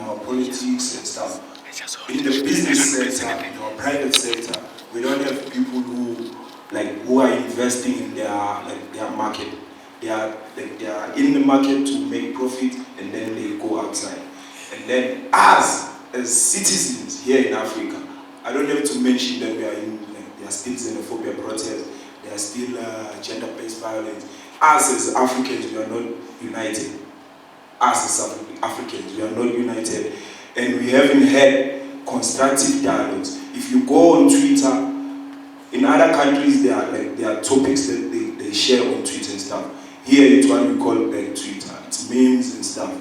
our politics and stuff. In the business sector, in our private sector, we don't have people who are investing in their market. They are in the market to make profit, and then they go outside. And then us as citizens here in Africa, I don't have to mention that there are still xenophobia protests, there are still gender-based violence. Us as Africans, we are not united. Us as Africans, we are not united, and we haven't had constructive dialogues. If you go on Twitter, in other countries there are topics that they share on Twitter and stuff. Here it's what we call back Twitter. It's memes and stuff.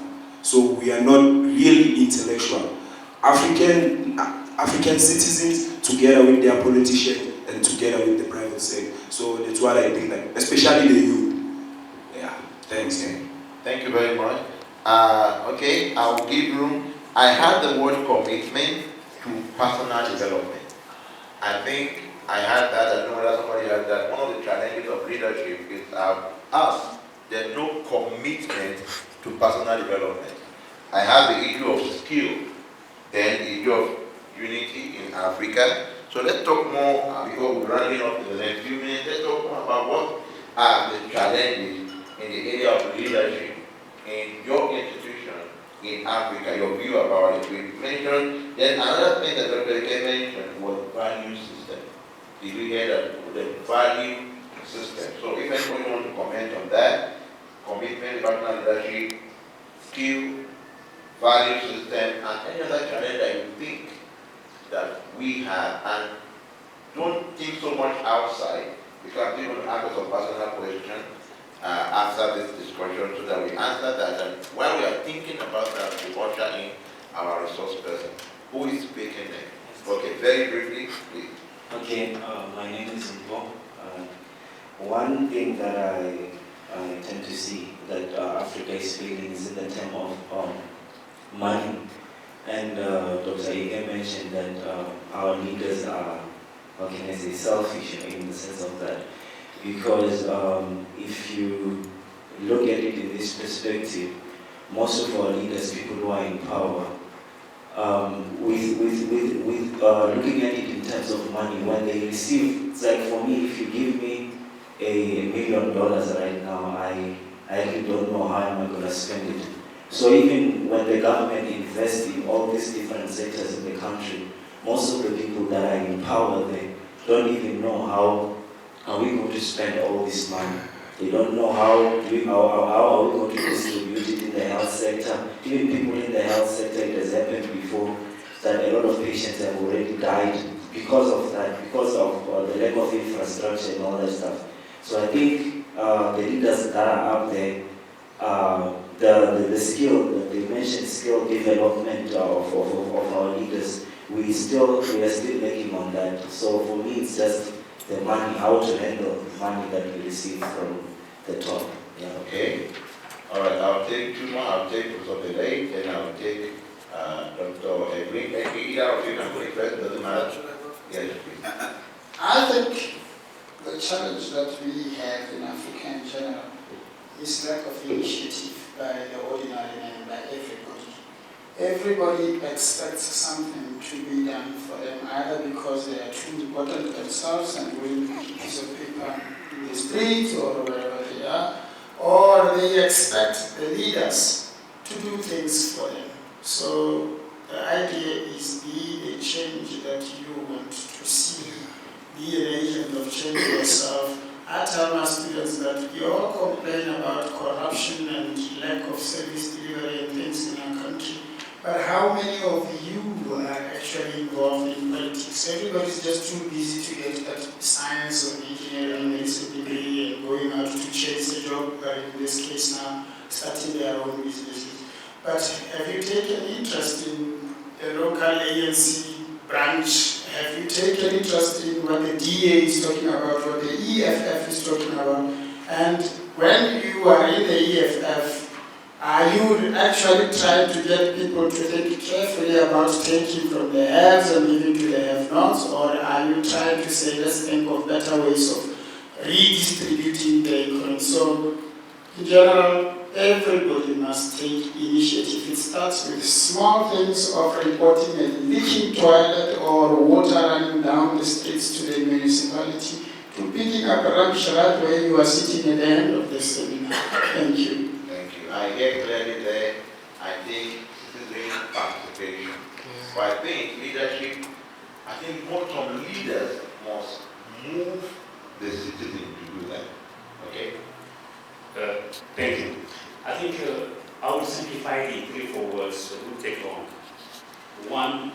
So we are not really intellectual. African citizens together with their politicians and together with the private sector. So that's what I think, especially the youth. Yeah, thanks. Yeah. Thank you very much. Okay, I will give room. I had the word commitment to personal development. I think I had that. I don't know whether somebody had that. One of the challenges of leadership is us. There's no commitment to personal development. I have the issue of skill, then the issue of unity in Africa. So let's talk more, because we're running up in the next few minutes, let's talk more about what are the challenges in the area of leadership in your institution in Africa, your view about it. We mentioned, then another thing that Dr. Ike mentioned was value system. Did we hear that? The value system. So if anybody wants to comment on that, commitment, personal leadership, skill, value system, and any other challenge that you think that we have, and don't think so much outside, because I'm going to ask some personal questions after this discussion so that we answer that. And while we are thinking about that, we usher in our resource person. Who is speaking next? Okay, very briefly, please. Okay, my name is Ivo. One thing that I tend to see that Africa is failing is in the term of money. And Dr. Ige mentioned that our leaders are, how can I say, selfish in the sense of that. Because if you look at it in this perspective, most of our leaders, people who are in power, with looking at it in terms of money, when they receive, it's like for me, if you give me $1 million right now, I really don't know how am I going to spend it. So even when the government invests in all these different sectors in the country, most of the people that are in power, they don't even know how are we going to spend all this money. They don't know how are we going to distribute it in the health sector. Even people in the health sector, it has happened before that a lot of patients have already died because of that, because of the lack of infrastructure and all that stuff. So I think the leaders that are up there, the skill, they mentioned skill development of our leaders, we are still making on that. So for me, it's just the money, how to handle the money that we receive from the top. Yeah. Okay. All right, I'll take two more. I'll take Professor Belay, then I'll take Dr. Edwin. Either of you can go first, doesn't matter. Yes, please. I think the challenge that we have in Africa in general is lack of initiative by the ordinary man, by everybody. Everybody expects something to be done for them, either because they are too important themselves and will put a piece of paper in the street or wherever they are, or they expect the leaders to do things for them. So the idea is be a change that you want to see, be an agent of change yourself. I tell my students that we all complain about corruption and lack of service delivery and things in our country, but how many of you are actually involved in politics? Everybody's just too busy to get that science or engineering medicine degree and going out to chase a job, or in this case now, starting their own businesses. But have you taken interest in the local ANC branch? Have you taken interest in what the DA is talking about, what the EFF is talking about? And when you are in the EFF, are you actually trying to get people to think carefully about taking from the haves and giving to the have-nots, or are you trying to say, let's think of better ways of redistributing the economy? So In general, everybody must take initiative. It starts with small things of reporting a leaking toilet or water running down the streets to the municipality, to picking up a rubbish right where you are sitting at the end of the seminar. Thank you. Thank you. I hear clearly there. I think citizen participation. So I think leadership, I think more some leaders must move the citizen to do that. Okay? Thank you. I think I will simplify it in 3-4 words, so it will take long. One,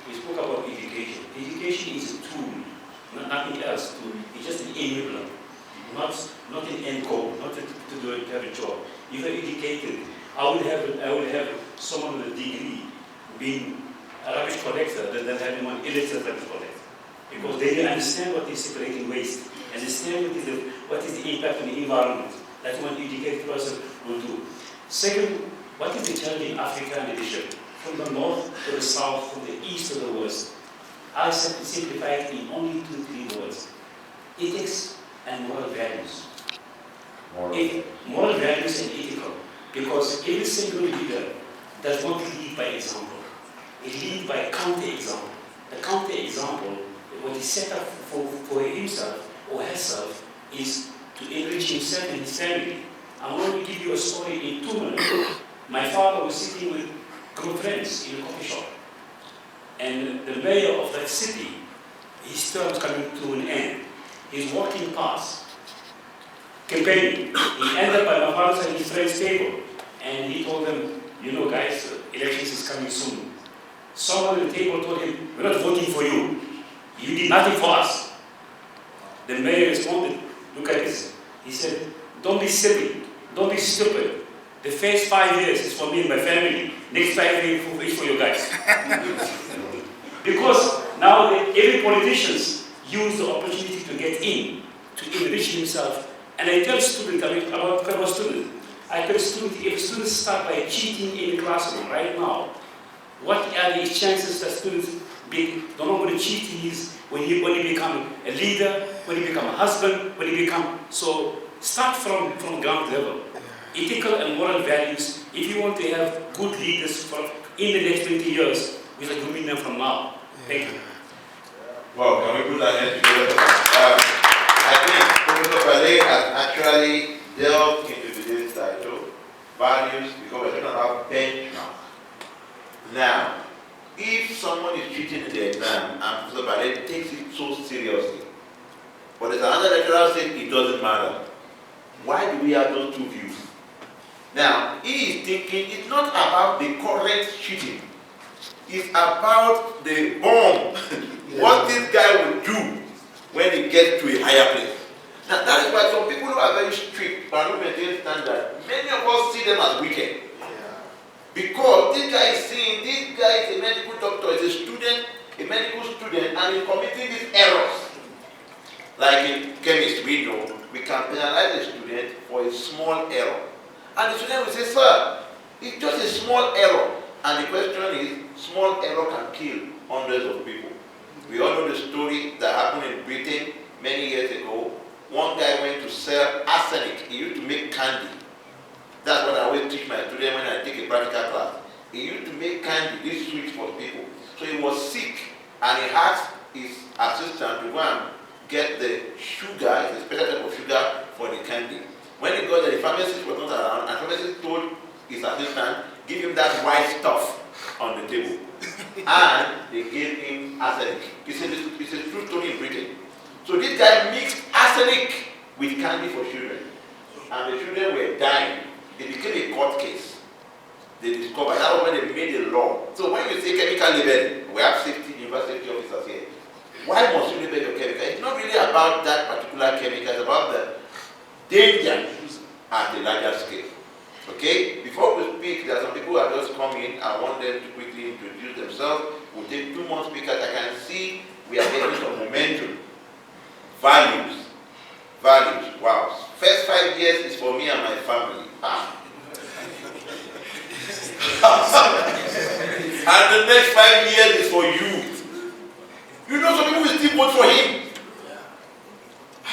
we spoke about education. Education is a tool, nothing else. It's just an enabler, not an end goal, not to have a job. If you're educated, I would have someone with a degree being a rubbish collector than having one illiterate rubbish collector, because they understand what is separating waste, understand what is the impact on the environment. That's what an educated person will do. Second, what is the challenge in Africa and leadership? From the north to the south, from the east to the west. I simplify it in only 2-3 words. Ethics and moral values. Moral values and ethical. Because every single leader does not lead by example. He leads by counter-example. The counter-example, what he set up for himself or herself, is to enrich himself and his family. I'm going to give you a story in 2 minutes. My father was sitting with good friends in a coffee shop. And the mayor of that city, his term was coming to an end. He's walking past, campaigning. He ended up by my father's and his friend's table. And he told them, you know guys, elections is coming soon. Someone at the table told him, we're not voting for you. You did nothing for us. The mayor responded, look at this. He said, don't be silly. Don't be stupid. The first 5 years is for me and my family. Next 5 years is for you guys. Because now every politician use the opportunity to get in, to enrich himself. And I tell students, about students, I tell students, if students start by cheating in the classroom right now, what are the chances that students don't know what cheating is when you become a leader, when you become a husband, when you become... So start from ground level. Ethical and moral values, if you want to have good leaders in the next 20 years, we are grooming them from now. Thank you. Well, can we put our hands together? I think Professor Ballet has actually delved into today's title, values, because we're talking about benchmark. Now, if someone is cheating in the exam and Professor Ballet takes it so seriously, but there's another lecturer saying it doesn't matter, why do we have those two views? Now, he is thinking it's not about the current cheating. It's about the bomb. What this guy will do when he gets to a higher place. Now, that is why some people who are very strict and who maintain standard, many of us see them as wicked. Because this guy is saying, this guy is a medical doctor, is a student, a medical student, and he's committing these errors. Like in chemistry, we know we can penalize a student for a small error. And the student will say, sir, it's just a small error. And the question is, small error can kill hundreds of people. We all know the story that happened in Britain many years ago. One guy went to sell arsenic. He used to make candy. That's what I always teach my students when I take a practical class. He used to make candy, this sweet for people. So he was sick, and he asked his assistant to go and get the sugar, the special type of sugar for the candy. When he got there, the pharmacist was not around, and the pharmacist told his assistant, give him that white stuff on the table. And they gave him arsenic. It's a true story in Britain. So this guy mixed arsenic with candy for children. And the children were dying. It became a court case. They discovered, that was when they made a law. So when you say chemical labeling, we have university officers here. Why must you label your chemical? It's not really about that particular chemical, it's about the danger at a larger scale. Okay? Before we speak, there are some who have just come in. I want them to quickly introduce themselves. We'll take 2 more speakers. I can see we are getting some momentum. Values. Values. Wow. First 5 years is for me and my family. And the next 5 years is for you. You know some people will still vote for him.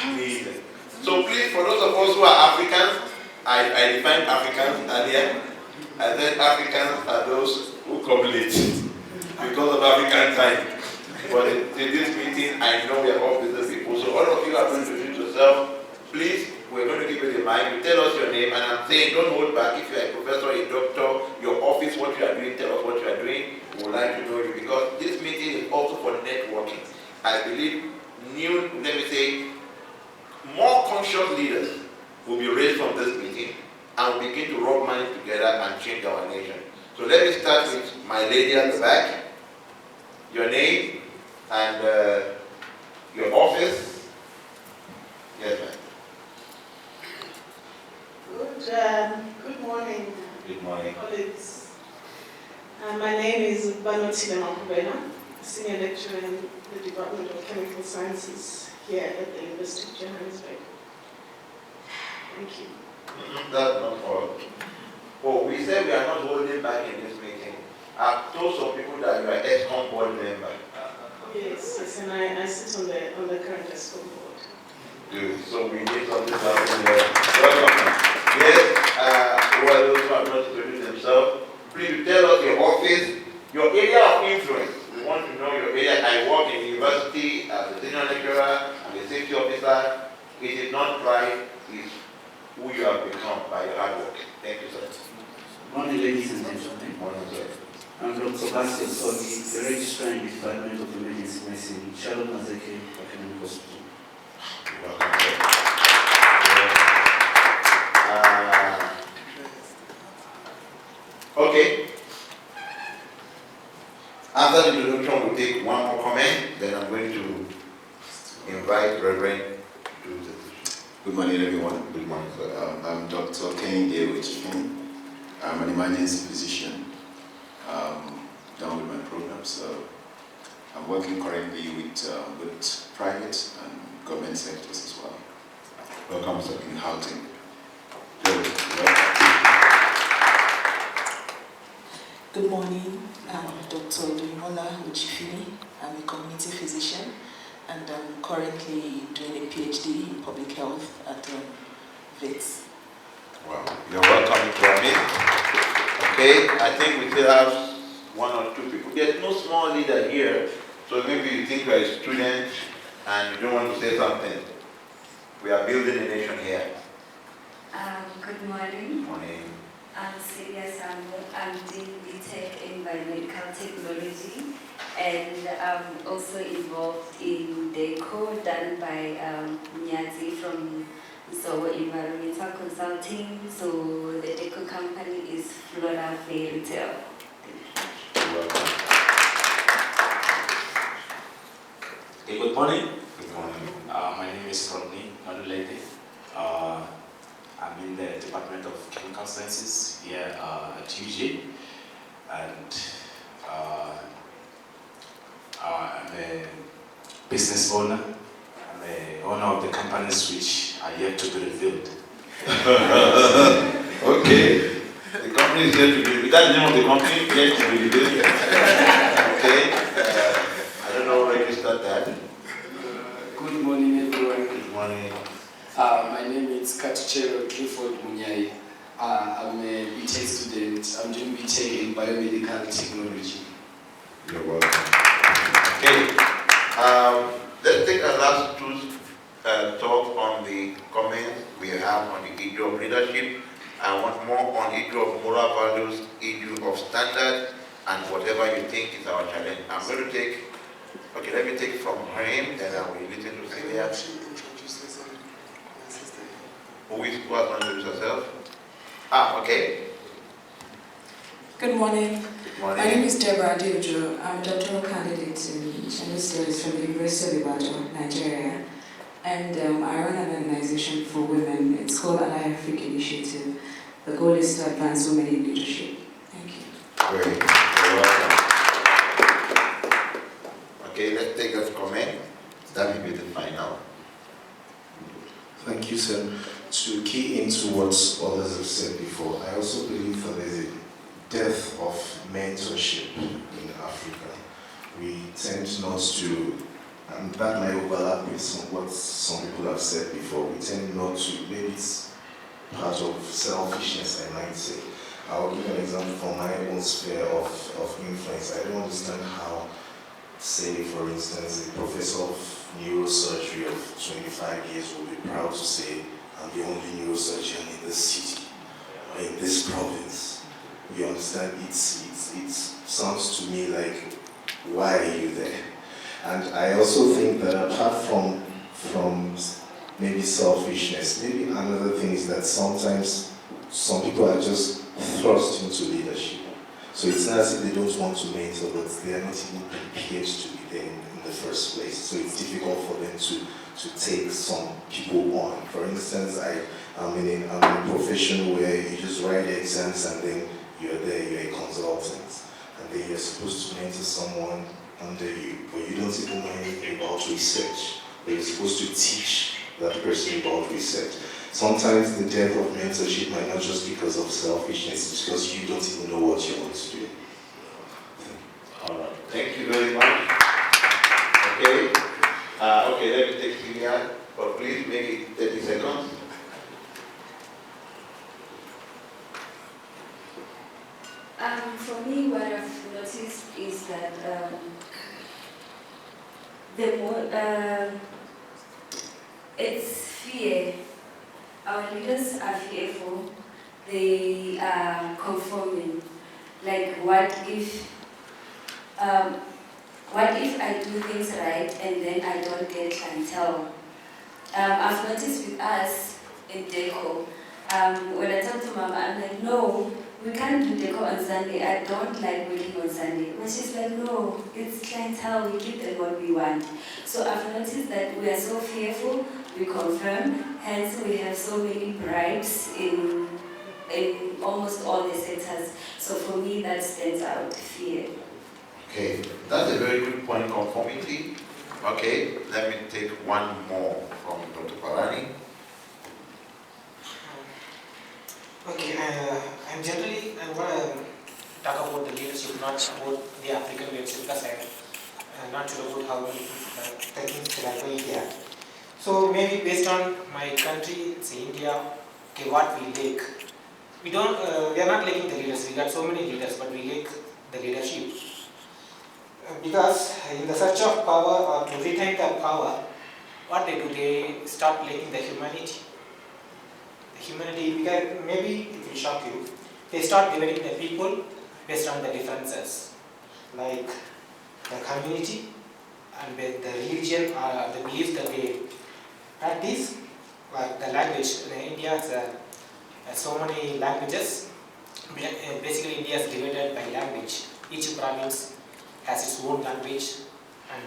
Amazing. So please, for those of us who are Africans, I I defined Africans earlier. I said Africans are those who come late because of African time. But in this meeting, I know we are all business people. So all of you are going to introduce yourself. Please, we're going to give you the mic. You tell us your name, and I'm saying don't hold back. If you're a professor, a doctor, your office, what you are doing, tell us what you are doing. We would like to know you because this meeting is also for networking. I believe more conscious leaders will be raised from this meeting and will begin to rub minds together and change our nation. So let me start with my lady at the back. Your name and your office. Yes, ma'am. Good morning. Good morning. Colleagues. My name is Banotile Makubena, Senior Lecturer in the Department of Chemical Sciences here at the University of Johannesburg. Thank you. That's not all. Oh, we said we are not holding back in this meeting. I've told some people that you are ESCOM board member. Yes, and I sit on the current ESCOM board. Good. So we need something there. Welcome. Yes, who are those who have not introduced themselves? Please tell us your office, your area of influence. We want to know your area. I work in the university as a senior lecturer, I'm a safety officer. It is not pride, it's who you have become by your hard work. Thank you, sir. Good morning, ladies and gentlemen. Morning, sir. I'm Dr. Basil Sogi, the Registrar in the Department of Emergency Medicine, Charlotte Mazeke Academic Hospital. Welcome, sir. Okay. After the introduction, we'll take one more comment, then I'm going to invite Reverend to the. Good morning, everyone. Good morning, sir. I'm Dr. Kenny Dewich. I'm an emergency physician. Done with my program, so I'm working currently with private and government sectors as well. Welcome, sir. In housing. Good morning, I'm Dr. Duimola Uchifini. I'm a community physician and I'm currently doing a PhD in public health at VITS. Wow, you're welcome to me. Okay, I think we still have one or two people. There's no small leader here, so maybe you think you're a student and you don't want to say something. We are building a nation here. Good morning. Good morning. I'm Celia Sambo. I'm doing BTech in Biomedical Technology, and I'm also involved in the code done by Nyazi from Environmental Consulting. So the deco company is Flora Fair Retail. You're welcome. Okay, good morning. Good morning. My name is Rodney Madulete. I'm in the Department of Chemical Sciences here at UJ, and I'm a business owner. I'm the owner of the companies which are yet to be revealed. Okay. The company is yet to be revealed. That's the name of the company, yet to be revealed. Okay. I don't know where you start that. Good morning, everyone. Good morning. My name is Katuchero Clifford Munyai. I'm a BTech student. I'm doing BTech in Biomedical Technology. You're welcome. Okay. Let's take our last two talk on the comments we have on the issue of leadership. I want more on the issue of moral values, issue of standards, and whatever you think is our challenge. I'm going to take, okay, let me take from him, then I will listen to Celia. Who has not introduced herself? Okay. Good morning. Good morning. My name is Deborah Adeojo. I'm a doctoral candidate in gender studies from the University of Ibadan, Nigeria. And I run an organization for women. It's called Allied Africa Initiative. The goal is to advance women in leadership. Thank you. Great. You're welcome. Okay, let's take that comment. That will be the final. Thank you, sir. To key into what others have said before, I also believe that there is a dearth of mentorship in Africa. We tend not to, and that might overlap with what some people have said before, we tend not to, maybe it's part of selfishness, I might say. I'll give an example from my own sphere of influence. I don't understand how, say, for instance, a professor of neurosurgery of 25 years will be proud to say, I'm the only neurosurgeon in this city, or in this province. You understand? It sounds to me like, why are you there? And I also think that apart from maybe selfishness, maybe another thing is that sometimes some people are just thrust into leadership. So it's not as if they don't want to mentor, but they are not even prepared to be there in the first place. So it's difficult for them to take some people on. For instance, I'm in a profession where you just write the exams and then you're there, you're a consultant. And then you're supposed to mentor someone under you, but you don't even know anything about research. But you're supposed to teach that person about research. Sometimes the death of mentorship might not just be because of selfishness, it's because you don't even know what you want to do. All right. Thank you very much. Okay. Okay, let me take Lilian, but please make it 30 seconds. For me, what I've noticed is that the more it's fear. Our leaders are fearful. They are conforming. Like, what if I do things right and then I don't get clientele? I've noticed with us in Deco, when I talk to Mama, I'm like, no, we can't do Deco on Sunday. I don't like working on Sunday. But she's like, no, it's clientele, we give them what we want. So I've noticed that we are so fearful, we confirm, hence we have so many bribes in almost all the sectors. So for me, that stands out, fear. Okay, that's a very good point, conformity. Okay, let me take one more from Dr. Parani. Okay, I want to talk about the leadership, not about the African leadership, because I'm not sure about how the things that are going here. So maybe based on my country, it's India, okay, what we lack. We are not lacking the leaders. We got so many leaders, but we lack the leadership. Because in the search of power or to retain the power, what they do, they start lacking the humanity. Because maybe it will shock you, they start dividing the people based on the differences, like the community and the religion or the beliefs that they practice, like the language. In India, has so many languages. Basically, India is divided by language. Each province has its own language and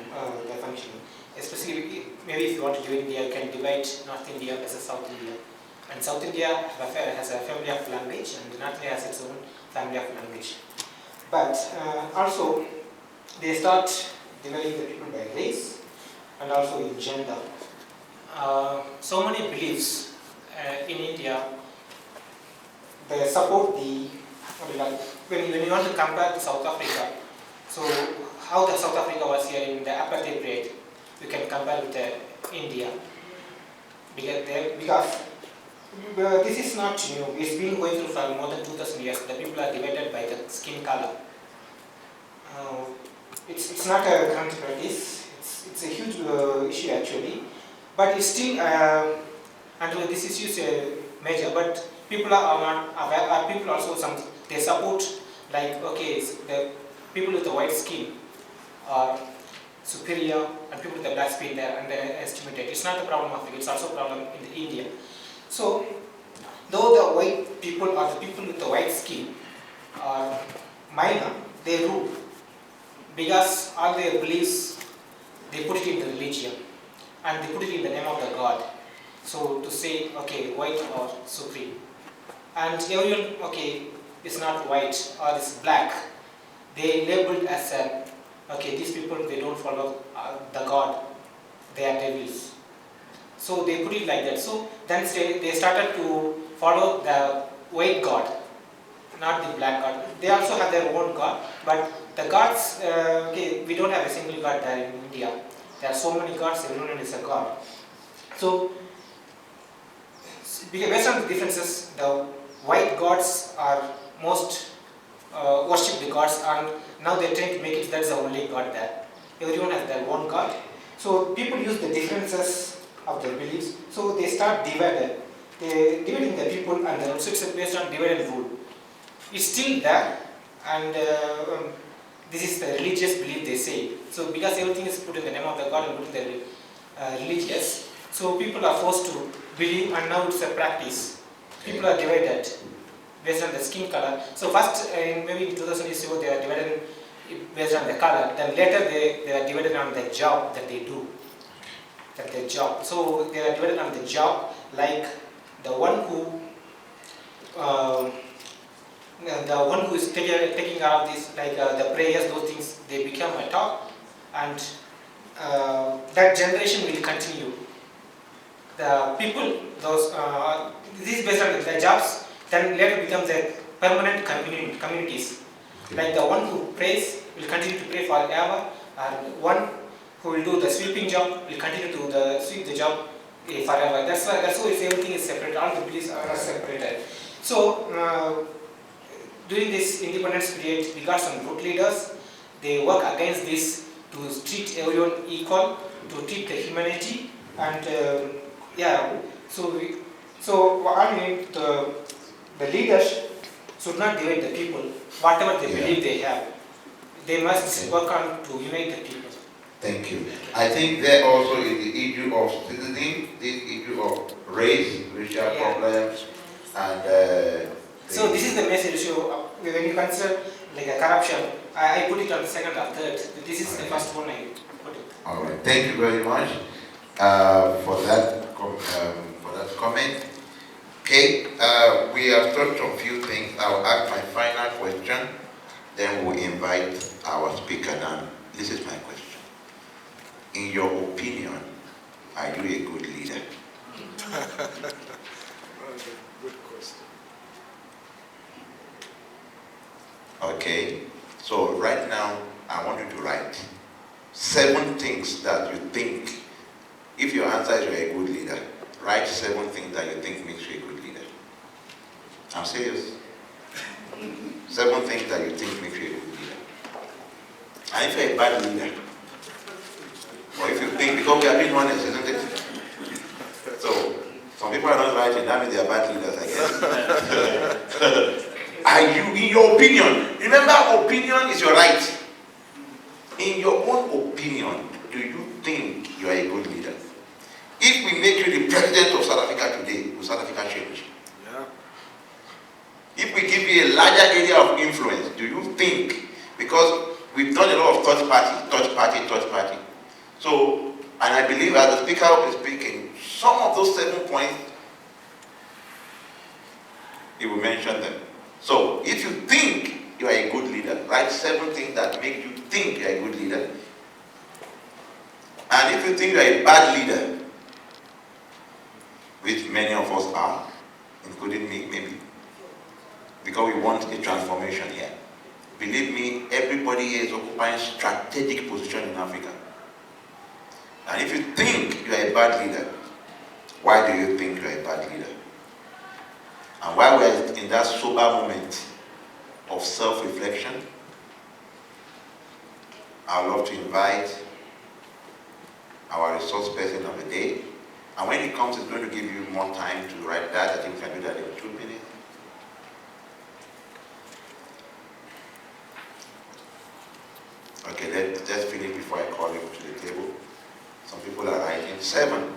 the functioning. Especially, maybe if you want to do India, you can divide North India versus South India. And South India has a family of language, and North India has its own family of language. But also, they start dividing the people by race and also in gender. So many beliefs in India, they support when you want to compare to South Africa, so how the South Africa was here in the apartheid period, you can compare with India. Because this is not new. It's been going through for more than 2,000 years. The people are divided by the skin color. It's not a current practice. It's a huge issue actually. But it's still, until this issue is major, but people are not aware. People also they support, like, okay, the people with the white skin are superior, and people with the black skin, they are underestimated. It's not a problem of Africa, it's also a problem in India. So, though the white people or the people with the white skin are minor, they rule. Because all their beliefs, they put it in the religion, and they put it in the name of the God. So, to say, okay, white or supreme. And everyone, okay, it's not white or it's black. They labeled as, okay, these people, they don't follow the God, they are devils. So they put it like that. So then they started to follow the white God, not the black God. They also have their own God, but the gods, okay, we don't have a single God there in India. There are so many gods, everyone is a God. So based on the differences, the white gods are most worshipped gods, and now they're trying to make it that's the only god there. Everyone has their own god. So people use the differences of their beliefs, so they start dividing the people, and also it's based on divide and rule. It's still there, and this is the religious belief they say. So because everything is put in the name of the god and put in the religious, so people are forced to believe, and now it's a practice. People are divided based on the skin color. So first, maybe in 2000 they are divided based on the color. Then later they are divided on the job that they do. That their job. So they are divided on the job, like the one who is taking care of this, like the prayers, those things, they become a top, and that generation will continue. The people, this is based on the jobs, then later becomes a permanent communities. Like the one who prays will continue to pray forever, and one who will do the sweeping job will continue to sweep the job forever. That's why everything is separate. All the beliefs are separated. So during this independence period, we got some good leaders. They work against this to treat everyone equal, to treat the humanity, and So I mean the leaders should not divide the people. Whatever they believe they have, they must work on to unite the people. Thank you. I think there also is the issue of citizenship, this issue of race, racial problems, and so this is the major issue. When you consider like a corruption, I put it on the second or third. This is the first one I put it. All right. Thank you very much for that comment. Okay. We have touched on a few things. I will ask my final question. Then we'll invite our speaker now. This is my question. In your opinion, are you a good leader? Good question. Okay, so right now I want you to write 7 things that you think, if your answer is you're a good leader, write 7 things that you think makes you a good leader. I'm serious. 7 things that you think makes you a good leader. And if you're a bad leader, or if you think, because we are being honest, isn't it? So, some people are not writing, that means they are bad leaders, I guess. Are you, in your opinion, remember opinion is your right. In your own opinion, do you think you are a good leader? If we make you the president of South Africa today, will South Africa change? Yeah. If we give you a larger area of influence, do you think, because we've done a lot of third party. So, and I believe as the speaker will be speaking, some of those 7 points, he will mention them. So, if you think you are a good leader, write 7 things that make you think you are a good leader. And if you think you are a bad leader, which many of us are, including me maybe, because we want a transformation here. Believe me, everybody here is occupying strategic position in Africa. And if you think you are a bad leader, why do you think you are a bad leader? And while we're in that sober moment of self-reflection, I would love to invite our resource person of the day. And when he comes, he's going to give you more time to write that. I think we can do that in 2 minutes. Okay, let's finish before I call you to the table. Some people are writing 7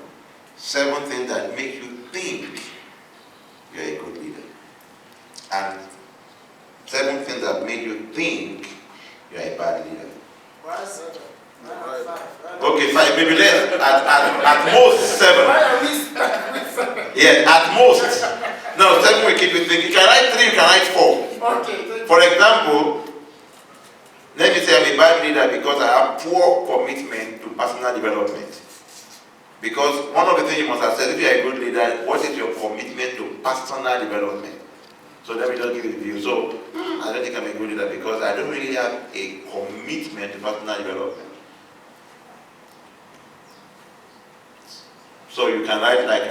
things that make you think you're a good leader. And 7 things that make you think you're a bad leader. Why 7? Okay, fine. Maybe less. At most 7. Why are we stuck with 7? Yes, at most. No, 7 will keep you thinking. You can write 3, you can write 4. Okay. For example, let me say I'm a bad leader because I have poor commitment to personal development. Because one of the things you must have said, if you're a good leader, what is your commitment to personal development? So let me just give you the view. So I don't think I'm a good leader because I don't really have a commitment to personal development. So you can write like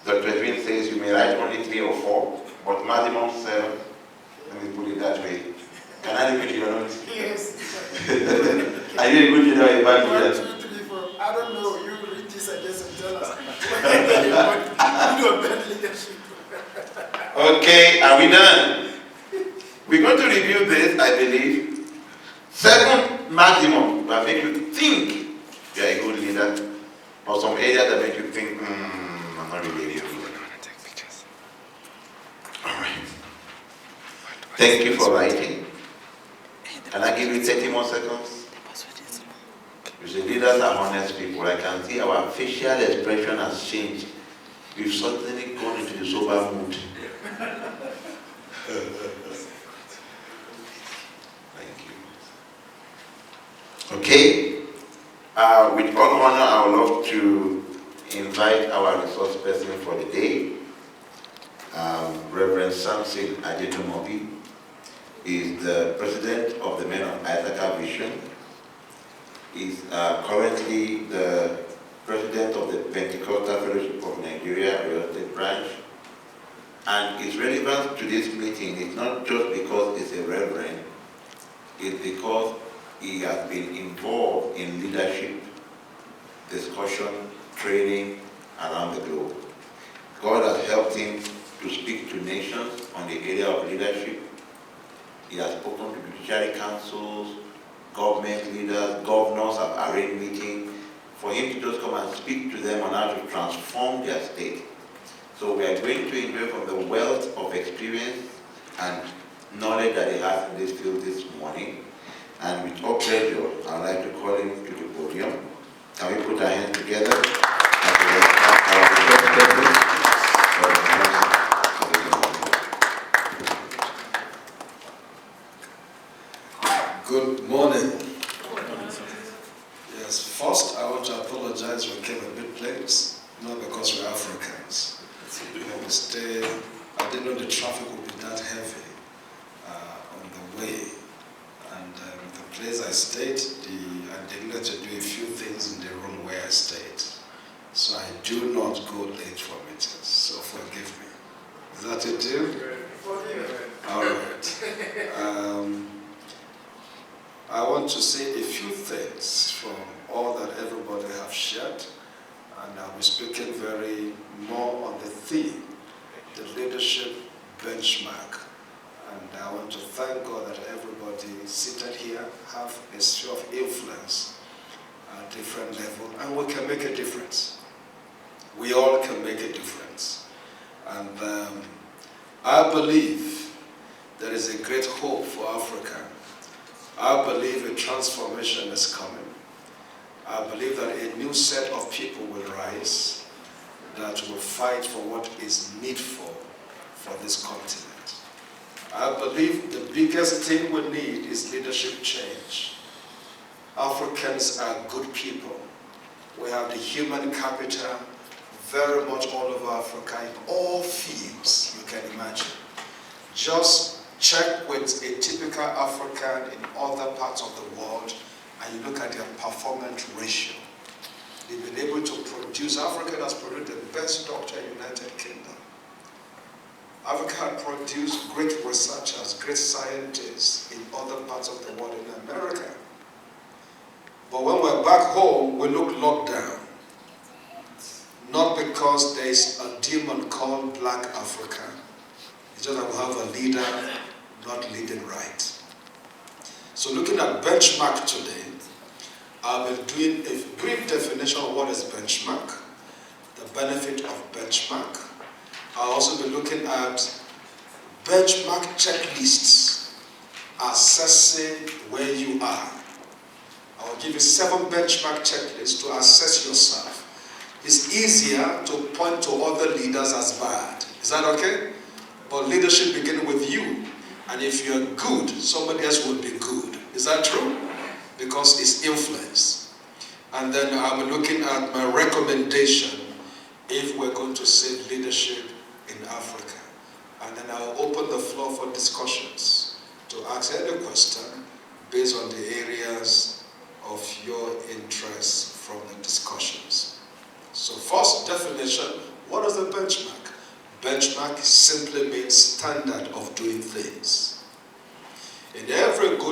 Dr. Edwin says you may write only 3 or 4, but maximum 7. Let me put it that way. Can I repeat your notes? Yes. Are you a good leader or a bad leader? 1, 2, 3, 4. I don't know. You read this against and tell us. Good or bad leadership. Okay, are we done? We're going to review this, I believe. 7 maximum that make you think you're a good leader, or some area that make you think, I'm not really a good leader. All right. Thank you for writing. Can I give you 30 more seconds? The leaders are honest people. I can see our facial expression has changed. We've suddenly gone into the sober mood. Thank you. Okay. With all honor, I would love to invite our resource person for the day, Reverend Samson Ajetomobi. Is the president of the Men of Issachar Vision. Is currently the president of the Pentecostal Fellowship of Nigeria, Real Estate Branch. And his relevance to this meeting is not just because he's a reverend, it's because he has been involved in leadership, discussion, training around the globe. God has helped him to speak to nations on the area of leadership. He has spoken to judiciary councils, government leaders, governors have arranged meetings for him to just come and speak to them on how to transform their state. So we are going to enjoy from the wealth of experience and knowledge that he has in this field this morning. And with all pleasure, I'd like to call him to the podium. Can we put our hands together? Good morning. Yes, first I want to apologize we came a bit late, not because we're Africans. I didn't know the traffic would be that heavy on the way. And the place I stayed, I needed to do a few things in the room where I stayed. So I do not go late for meetings, so forgive me. Is that it, dear? All right. I want to say a few things from all that everybody have shared, and I'll be speaking very more on the theme, the leadership benchmark. And I want to thank God that everybody seated here have a sphere of influence at different level, and we can make a difference. We all can make a difference. And I believe there is a great hope for Africa. I believe a transformation is coming. I believe that a new set of people will rise that will fight for what is needful for this continent. I believe the biggest thing we need is leadership change. Africans are good people. We have the human capital very much all over Africa in all fields you can imagine. Just check with a typical African in other parts of the world and you look at their performance ratio. They've been able to produce, Africa has produced the best doctor in the United Kingdom. Africa has produced great researchers, great scientists in other parts of the world in America. But when we're back home, we look locked down. Not because there is a demon called Black Africa. It's just that we have a leader not leading right. So looking at benchmark today, I'll be doing a brief definition of what is benchmark, the benefit of benchmark. I'll also be looking at benchmark checklists, assessing where you are. I will give you 7 benchmark checklists to assess yourself. It's easier to point to other leaders as bad. Is that okay? But leadership begins with you. And if you're good, somebody else will be good. Is that true? Because it's influence. And then I'm looking at my recommendation if we're going to save leadership in Africa. And then I'll open the floor for discussions to ask any question based on the areas of your interest from the discussions. So first definition What is the benchmark? Benchmark simply means standard of doing things. In every good